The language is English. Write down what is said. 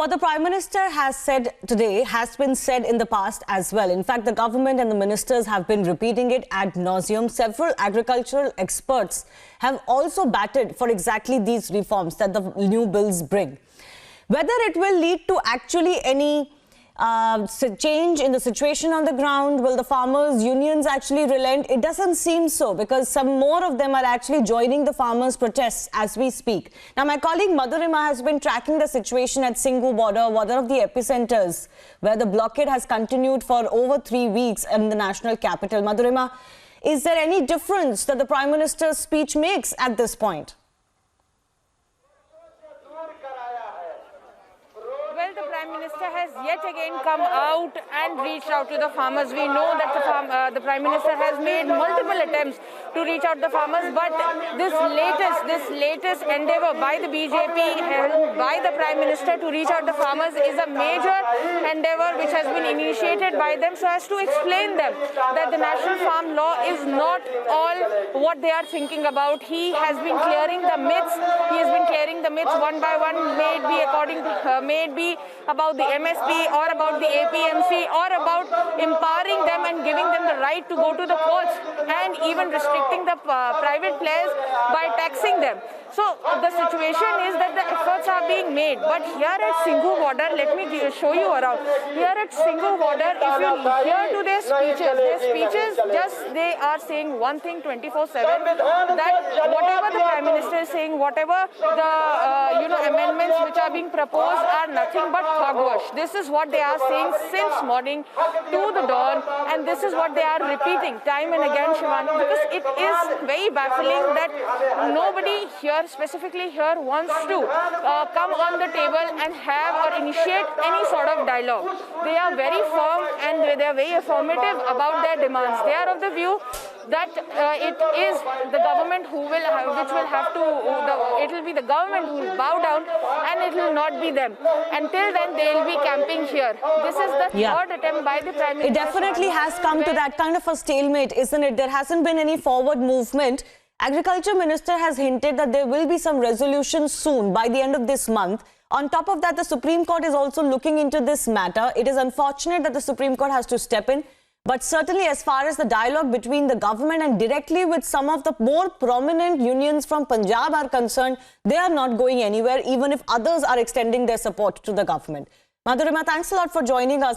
What the Prime Minister has said today has been said in the past as well. In fact, the government and the ministers have been repeating it ad nauseum. Several agricultural experts have also batted for exactly these reforms that the new bills bring. Whether it will lead to actually any change in the situation on the ground, will the farmers' unions actually relent? It doesn't seem so, because some more of them are actually joining the farmers' protests as we speak. Now, my colleague Madhurima has been tracking the situation at Singhu border, one of the epicenters where the blockade has continued for over 3 weeks in the national capital. Madhurima, is there any difference that the Prime Minister's speech makes at this point? Well, the Prime Minister has yet again come out and reached out to the farmers. We know that the Prime Minister has made multiple attempts to reach out to the farmers, but this latest endeavor by the BJP, held by the Prime Minister to reach out to the farmers, is a major endeavor which has been initiated by them so as to explain them that the National Farm Law is not all what they are thinking about. He has been clearing the myths. He has been clearing the myths one by one, may it be about the MSP or about the APMC or about empowering them and giving them the right to go to the courts and even restricting the private players by taxing them. So the situation is that the efforts are being made. But here at Singhu border, let me show you around. Here at Singhu border, if you hear to their speeches just they are saying one thing 24/7, that whatever the Prime Minister is saying, whatever the amendments which are being proposed are nothing but hogwash. This is what they are saying since morning to the dawn, and this is what they are repeating time and again, Shivani, because it is very baffling that nobody here, specifically here, wants to come on the table and have or initiate any sort of dialogue. They are very firm and they are very affirmative about their demands. They are of the view that it is the government who will it will be the government who will bow down, and it will not be them. Until then, they will be camping here. This is the third attempt by the Prime Minister. It definitely has come to that kind of a stalemate, isn't it? There hasn't been any forward movement. Agriculture Minister has hinted that there will be some resolution soon by the end of this month. On top of that, the Supreme Court is also looking into this matter. It is unfortunate that the Supreme Court has to step in. But certainly, as far as the dialogue between the government and directly with some of the more prominent unions from Punjab are concerned, they are not going anywhere, even if others are extending their support to the government. Madhurima, thanks a lot for joining us.